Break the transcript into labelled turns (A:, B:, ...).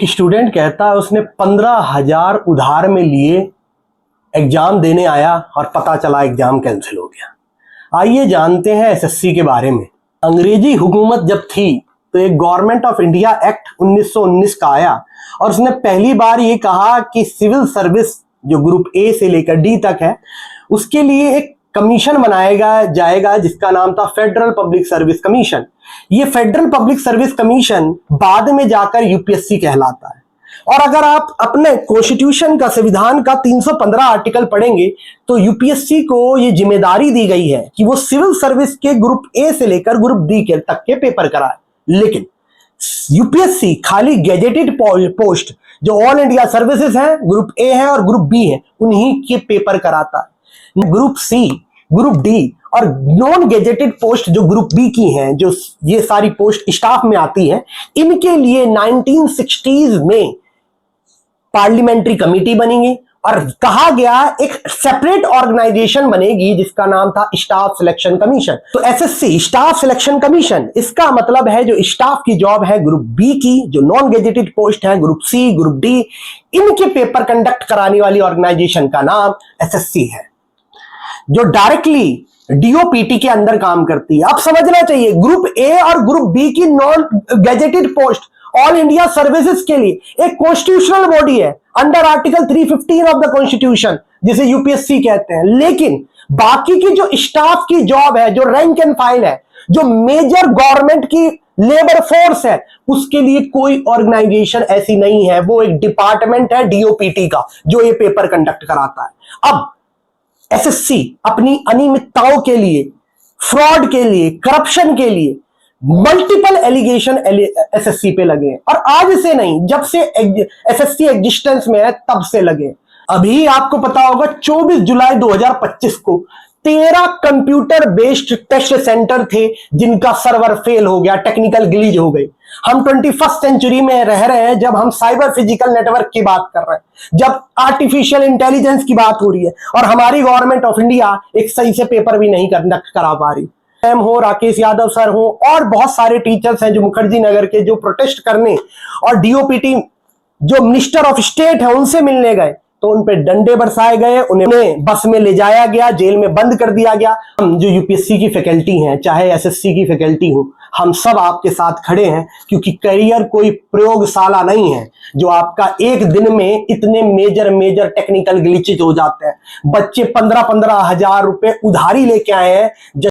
A: Student कहता है उसने 15,000 उधार में लिए, एग्जाम देने आया और पता चला एग्जाम कैंसिल हो गया। आइए जानते हैं एसएससी के बारे में। अंग्रेजी हुकूमत जब थी तो एक गवर्नमेंट ऑफ इंडिया एक्ट 1919 का आया और उसने पहली बार ये कहा कि सिविल सर्विस जो ग्रुप ए से लेकर डी तक है उसके लिए एक कमीशन बनाया जाएगा जिसका नाम था फेडरल पब्लिक सर्विस कमीशन। ये फेडरल पब्लिक सर्विस कमीशन बाद में जाकर यूपीएससी कहलाता है। और अगर आप अपने कॉन्स्टिट्यूशन का, संविधान का 315 आर्टिकल पढ़ेंगे तो यूपीएससी को ये जिम्मेदारी दी गई है कि वो सिविल सर्विस के ग्रुप ए से लेकर ग्रुप डी के तक के पेपर कराए। लेकिन यूपीएससी खाली गैजेटेड पोस्ट जो ऑल इंडिया सर्विसेज हैं, ग्रुप ए है और ग्रुप बी है, उन्हीं के पेपर कराता है। ग्रुप सी, ग्रुप डी और नॉन गेजेटेड पोस्ट जो ग्रुप बी की हैं, जो ये सारी पोस्ट स्टाफ में आती हैं, इनके लिए 1960s में पार्लियामेंट्री कमेटी बनेगी और कहा गया एक सेपरेट ऑर्गेनाइजेशन बनेगी जिसका नाम था स्टाफ सिलेक्शन कमीशन। तो एसएससी स्टाफ सिलेक्शन कमीशन, इसका मतलब है जो स्टाफ की जॉब है ग्रुप बी की, जो नॉन गेजेटेड पोस्ट है ग्रुप सी, ग्रुप डी, इनके पेपर कंडक्ट कराने वाली ऑर्गेनाइजेशन का नाम एसएससी है, जो डायरेक्टली डीओपीटी के अंदर काम करती है। अब समझना चाहिए ग्रुप ए और ग्रुप बी की non gazetted post all India services के लिए एक कॉन्स्टिट्यूशनल बॉडी है under article 315 of the constitution, जिसे यूपीएससी कहते हैं। लेकिन बाकी की जो स्टाफ की जॉब है, जो रैंक एंड फाइल है, जो मेजर गवर्नमेंट की लेबर फोर्स है, उसके लिए कोई ऑर्गेनाइजेशन ऐसी नहीं है। वो एक डिपार्टमेंट है डीओपीटी का जो ये पेपर कंडक्ट कराता है। अब एसएससी अपनी अनियमितताओं के लिए, फ्रॉड के लिए, करप्शन के लिए मल्टीपल एलिगेशन एसएससी पे लगे और आज से नहीं, जब से एसएससी एग्जिस्टेंस में है तब से लगे। अभी आपको पता होगा 24 जुलाई 2025 को 13 कंप्यूटर बेस्ड टेस्ट सेंटर थे जिनका सर्वर फेल हो गया, टेक्निकल ग्लिच हो गई। हम 21st सेंचुरी में रह रहे हैं जब हम साइबर फिजिकल नेटवर्क की बात कर रहे हैं, जब आर्टिफिशियल इंटेलिजेंस की बात हो रही है और हमारी गवर्नमेंट ऑफ इंडिया एक सही से पेपर भी नहीं कंडक्ट करा पा रही। एम हो, राकेश यादव सर हो और बहुत सारे टीचर्स हैं जो मुखर्जी नगर के, जो प्रोटेस्ट करने और डीओपीटी जो मिनिस्टर ऑफ स्टेट है उनसे मिलने गए तो उन पे डंडे बरसाए गए, उन्हें बस में ले जाया गया, जेल में बंद कर दिया गया। हम जो यूपीएससी की फैकल्टी हैं, चाहे एसएससी की फैकल्टी हो, हम सब आपके साथ खड़े हैं क्योंकि करियर कोई प्रयोगशाला नहीं है जो आपका एक दिन में इतने मेजर टेक्निकल ग्लिचेज हो जाते हैं। बच्चे 15-15 हजार रुपए उधारी लेके आए हैं।